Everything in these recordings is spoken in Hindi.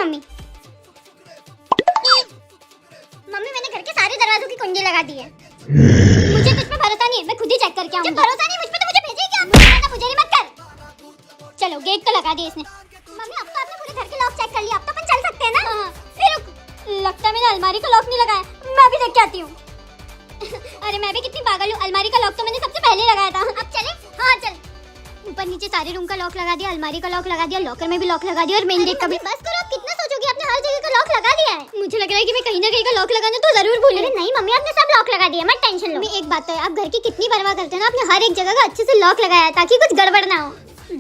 मम्मी। मम्मी मैंने घर के सारे दरवाजों की कुंडी लगा दी है। मुझे कुछ पे भरोसा नहीं है, मैं खुद ही चेक करके आऊंगी। जब भरोसा नहीं मुझ पे तो मुझे भेजिए क्या? मुझे नहीं मत कर। चलो गेट तो लगा दिया इसने। मम्मी अब तो आपने पूरे घर के लॉक चेक कर लिया, अब तो अपन चल सकते हैं ना? हाँ। फिर लगता है मैंने अलमारी का लॉक नहीं लगाया, मैं भी देख के आती हूँ। अरे मैं भी कितनी पागल हूँ, अलमारी का लॉक तो मैंने सबसे पहले लगाया था। अब चले? हाँ चल। ऊपर नीचे सारे रूम का लॉक लगा दिया, अलमारी का लॉक लगा दिया, लॉकर में भी लॉक लगा दिया और मेन गेट का भी। बस करो, आप कितना सोचोगे, आपने हर जगह का लॉक लगा दिया है। मुझे लग रहा है कि मैं कहीं ना कहीं का लॉक लगाना तो जरूर भूल गई। नहीं मम्मी आपने सब लॉक लगा दिया, मत टेंशन लो। एक बात तो है, आप घर की कितनी परवाह करते हैं ना, आपने हर एक जगह का अच्छे से लॉक लगाया ताकि कुछ गड़बड़ ना हो।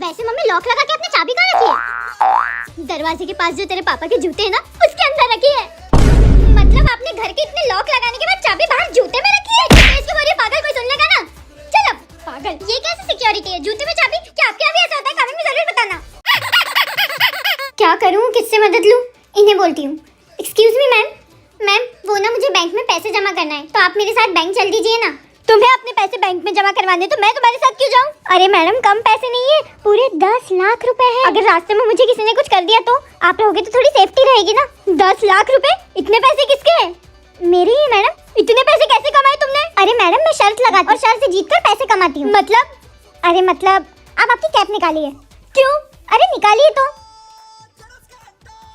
वैसे मम्मी लॉक लगा के आपने चाबी कहाँ रखी है? दरवाजे के पास जो तेरे पापा के जूते हैं ना, उसके अंदर रखी है। मतलब आपने घर के इतने लॉक लगाने के बाद चाबी बाहर जूते में रखी है? इसके बारे में पागल कोई सुन लेगा ना। चल अब पागल, ये कैसे सिक्योरिटी है जूते में चाबी? क्या आपके यहाँ भी ऐसा होता है? कमेंट में जरूर बताना। क्या करूँ, किससे मदद लूँ? इन्हें बोलती हूँ। एक्सक्यूज मी मैम, मैम वो ना मुझे बैंक में पैसे जमा करना है, तो आप मेरे साथ बैंक चल दीजिए ना। तुम्हें अपने पैसे बैंक में जमा करवाने तो मैं तुम्हारे साथ क्यों जाऊं? अरे मैडम कम पैसे नहीं है, पूरे 10 लाख रुपए हैं। अगर रास्ते में मुझे किसी ने कुछ कर दिया तो आप रहोगे तो थोड़ी सेफ्टी रहेगी ना। 10 लाख रुपए? इतने पैसे किसके हैं? मेरे ही मैडम। इतने पैसे कैसे कमाए तुमने? अरे मैडम मैं शर्त लगाती हूँ और शर्त से जीतकर पैसे कमाती हूँ। मतलब? अरे मतलब आप आपकी कैप निकालिए। क्यों? अरे निकालिए तो।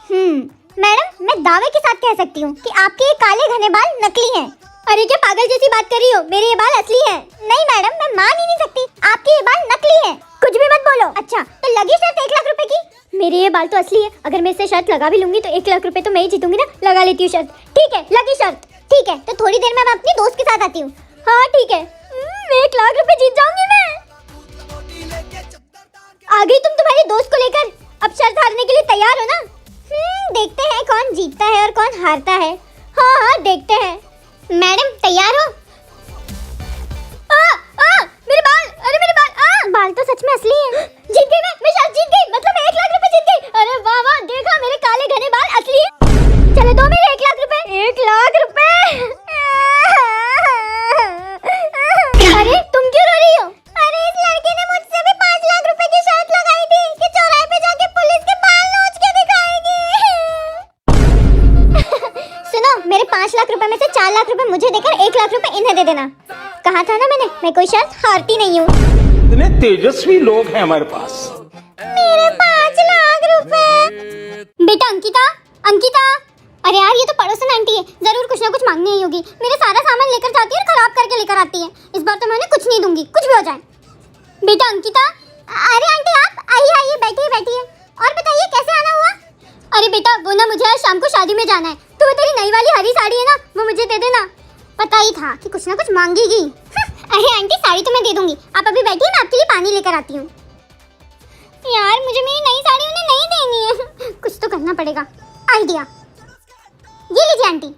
मैडम मैं दावे के साथ कह सकती हूँ कि आपके ये काले घने बाल नकली हैं। अरे क्या पागल जैसी बात कर रही हो? मेरे ये बाल असली हैं। नहीं मैडम मैं मान ही नहीं सकती, आपके ये बाल नकली हैं। कुछ भी मत बोलो। अच्छा तो लगी शर्त 1 लाख रुपए की? मेरे ये बाल तो असली है, अगर मैं इससे शर्त लगा भी लूंगी तो 1 लाख रुपए तो मैं ही जीतूंगी ना। लगा लेती हूँ शर्त। ठीक है लगी शर्त। ठीक है तो थोड़ी देर में मैं अपनी दोस्त के साथ आती हूँ। हाँ ठीक है। 1 लाख रुपए जीत जाऊंगी मैं। आ गई तुम तुम्हारी दोस्त को लेकर? अब शर्त हारने के लिए तैयार हो ना? देखते हैं कौन जीतता है और कौन हारता है। हाँ हाँ देखते हैं। मैडम तैयार हो? मेरे बाल, अरे मेरे बाल। बाल तो सच में असली हैं। जीत गई मैं शर्त जीत गई, मतलब मैं 1 लाख रुपए जीत गई। अरे वाह वाह, देखा मेरे काले घने बाल असली हैं। चलो दो मेरे 1 लाख रुपए। 1 लाख रुपए? अरे तुम क्यों रो रही हो? अरे इस लड़के ने मुझसे भी 5 लाख रुपए की शर्त लगाई थी कि चौराहे पे जाके पुलिस के बाल नोच के दिखाएगी। सुनो, मेरे 5 लाख रुपए में से 4 लाख रुपए मुझे देकर 1 लाख रुपए इन्हें दे देना। कहा था ना मैंने, मैं कोई शर्त हारती नहीं हूँ। इतने तेजस्वी लोग हैं हमारे पास। मेरे 5 लाख रुपए। बेटा अंकिता, अंकिता। अरे यार ये तो पड़ोसन आंटी है, जरूर कुछ ना कुछ मांगनी ही होगी। मेरे सारा सामान लेकर जाती है और खराब करके लेकर आती है। इस बार तो मैं उन्हें कुछ नहीं दूंगी, कुछ भी हो जाए। बेटा अंकिता। अरे आंटी आप आइए आइए, बैठिए बैठिए। और बताइए कैसे आना हुआ? अरे बेटा वो ना मुझे आज शाम को शादी में जाना है, तो वो तेरी नई वाली हरी साड़ी है ना, वो मुझे दे देना। पता ही था कि कुछ ना कुछ मांगेगी। अरे आंटी साड़ी तो मैं दे दूंगी, आप अभी बैठिए, मैं आपके लिए पानी लेकर आती हूँ। यार मुझे मेरी नई साड़ी उन्हें नहीं देनी है, कुछ तो करना पड़ेगा। आइडिया, ये लीजिए आंटी।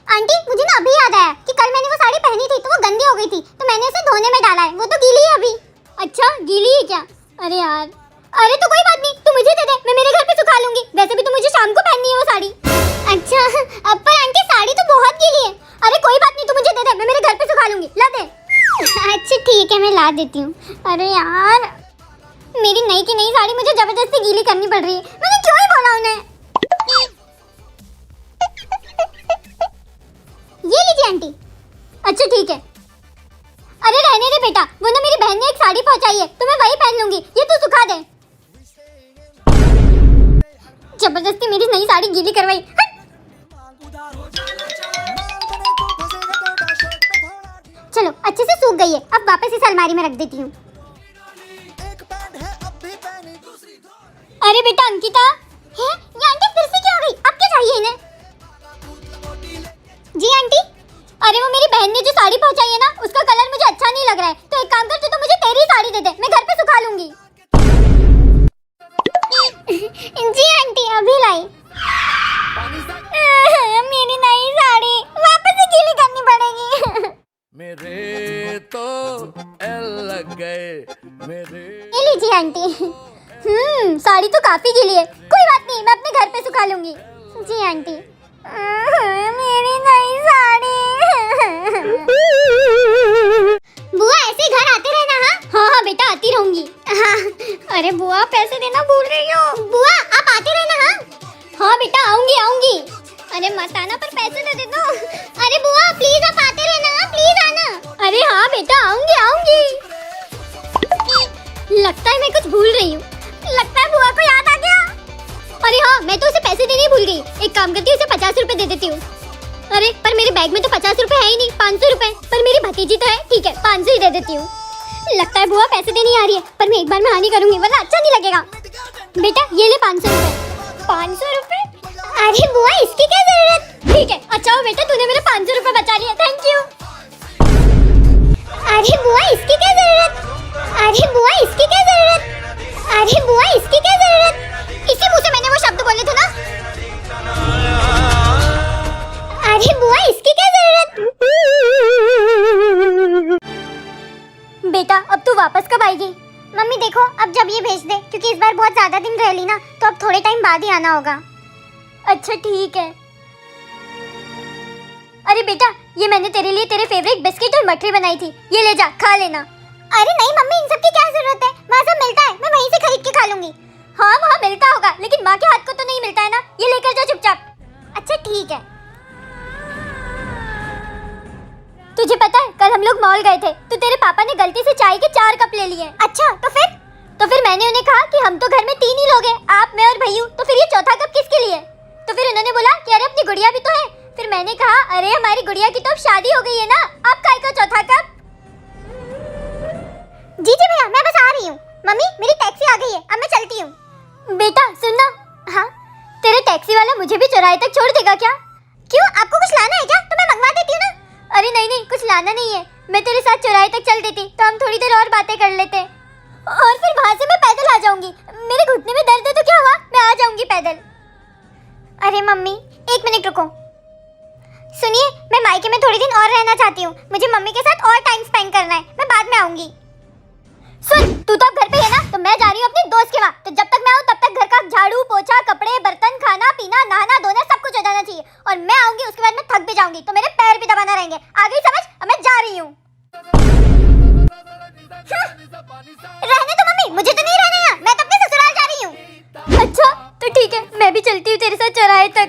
आंटी मुझे ना अभी याद आया कि कल मैंने वो साड़ी पहनी थी तो वो गंदी हो गई थी, तो मैंने उसे धोने में डाला है, वो तो गीली है अभी। अच्छा गीली है क्या? अरे यार। अरे तो कोई बात नहीं, तू मुझे दे दे, मैं मेरे घर पे सुखा लूंगी। वैसे भी तो मुझे शाम को पहननी है वो साड़ी। अच्छा अब पर आंटी साड़ी तो बहुत गीली है। अरे कोई बात नहीं, तू मुझे दे दे, मैं मेरे घर पे सुखा लूंगी। ला दे। अच्छा ठीक है मैं ला देती हूँ। अरे यार मेरी नई की नई साड़ी मुझे जबरदस्ती गीली करनी पड़ रही है, मैंने क्यों ही बोला उन्हें। ये लीजिए आंटी। अच्छा ठीक है। अरे रहने दे बेटा, वो ना मेरी बहन ने एक साड़ी पहुंचाई है तो मैं वही पहन लूंगी, ये तू सुखा दे। जबरदस्ती मेरी नई साड़ी गीली करवाई। चलो अच्छे से सूख गई है, अब वापस इस अलमारी में रख देती हूँ। अरे बेटा अंकिता। है ये आंटी फिर से क्या हो गई? अब क्या चाहिए इन्हें? जी आंटी। अरे वो मेरी बहन ने जो साड़ी पहुंचाई है ना, उसका कलर मुझे अच्छा नहीं लग रहा है, तो एक काम कर, तू तो मुझे तेरी साड़ी दे दे, मैं घर पे सुखा लूंगी। जी आंटी अभी लाई। मेरी नई साड़ी वापस से गीली करनी पड़ेगी। मेरे तो एल लग गए मेरे। ये लीजिए आंटी। साड़ी तो काफी गीली है, कोई बात नहीं, मैं अपने घर पे सुखा लूंगी। जी आंटी। मेरी नई साड़ी। बुआ ऐसे घर आते रहना। हाँ हाँ बेटा आती रहूंगी। हाँ अरे बुआ पैसे देना भूल रही हो। बुआ आप आते रहना। हाँ बेटा आऊंगी आऊंगी। अरे मत आना पर पैसे दे दो। अरे बुआ प्लीज आप आते रहना, प्लीज आना। अरे हाँ बेटा आऊंगी आऊंगी। लगता है मैं कुछ भूल रही हूँ। लगता है बुआ को याद आ गया। अरे हाँ मैं तो उसे पैसे देने ही भूल गई। एक काम करती हूँ उसे 50 रुपए दे देती हूँ। अरे पर मेरे बैग में तो 50 रुपए है ही नहीं, 500 रुपए। पर मेरी भतीजी तो है, ठीक है 500 ही दे देती हूँ। लगता है बुआ पैसे देने आ रही है, पर मैं एक बार में हाँ नहीं करूंगी वरना अच्छा नहीं लगेगा। बेटा ये ले 500 रुपए। 500 रुपए? अरे बुआ इसकी क्या जरूरत। ठीक है अच्छा हो बेटा तूने मेरे 500 रुपए बचा लिए, थैंक यू। अरे बुआ इसकी क्या जरूरत। अरे बुआ इसकी क्या जरूरत। अरे बुआ इसकी क्या जरूरत। इसी मुंह से मैंने वो शब्द बोले थे ना। अरे बुआ इसकी क्या जरूरत। बेटा अब तू वापस कब आएगी। मम्मी देखो अब जब ये भेज दे, क्योंकि इस बार बहुत ज्यादा दिन रह ली ना, तो अब थोड़े टाइम बाद ही आना होगा। अच्छा ठीक है। अरे बेटा ये मैंने तेरे लिए तेरे फेवरेट बिस्किट और मठरी बनाई थी, ये ले जा खा लेना। अरे नहीं मम्मी इन सब की क्या जरूरत है, वहाँ सब मिलता है, मैं वहीं से खरीद के खा लूंगी। हाँ वहाँ मिलता होगा लेकिन माँ के हाथ को तो नहीं मिलता है ना, ये लेकर जा चुपचाप। अच्छा ठीक है। तुझे पता है कल हम लोग मॉल गए थे तो तेरे पापा ने गलती से चाय के 4 कप ले लिए। अच्छा तो फिर मैंने उन्हें कहा कि हम तो घर में 3 ही लोग हैं, आप मैं और भैयू, तो फिर ये चौथा कप किसके लिए। तो फिर उन्होंने बोला कि अरे अपनी गुड़िया भी तो है। फिर मैंने कहा अरे हमारी गुड़िया की तो अब शादी हो गई है ना, आप काय का चौथा कप। जी जी भैया मैं बस आ रही हूँ। मम्मी मेरी टैक्सी आ गई है, अब मैं चलती हूँ। बेटा सुनना। हाँ तेरे टैक्सी वाला मुझे भी चौराहे तक छोड़ देगा क्या। क्यों आपको कुछ लाना है क्या, तो मैं मंगवा देती हूँ ना। अरे नहीं नहीं कुछ लाना नहीं है, मैं तेरे साथ चौराहे तक चल देती तो हम थोड़ी देर और बातें कर लेते और फिर वहां से मैं पैदल आ जाऊंगी। मेरे घुटने में दर्द है तो क्या हुआ, मैं आ जाऊंगी पैदल। अरे मम्मी 1 मिनट रुको। सुनिए मैं मायके में थोड़े दिन और रहना चाहती हूँ, मुझे मम्मी के साथ और टाइम स्पेंड करना है, मैं बाद में आऊंगी। सुन तू तो अब घर पे है ना, तो मैं जा रही हूँ अपने दोस्त के वहाँ, तो जब तक मैं आऊँ तब तक घर का झाड़ू पोछा कपड़े बर्तन खाना पीना नहाना धोना सब कुछ हो जाना चाहिए, और मैं आऊंगी उसके बाद मैं थक भी जाऊंगी तो मेरे पैर भी दबाना रहेंगे। आ गई समझ, अब मैं जा रही हूँ। रहने दो मम्मी, मुझे तो नहीं रहना यहाँ, मैं तो अपने ससुराल जा रही हूँ। अच्छा तो ठीक है मैं भी चलती हूँ तेरे साथ चौराहे तक।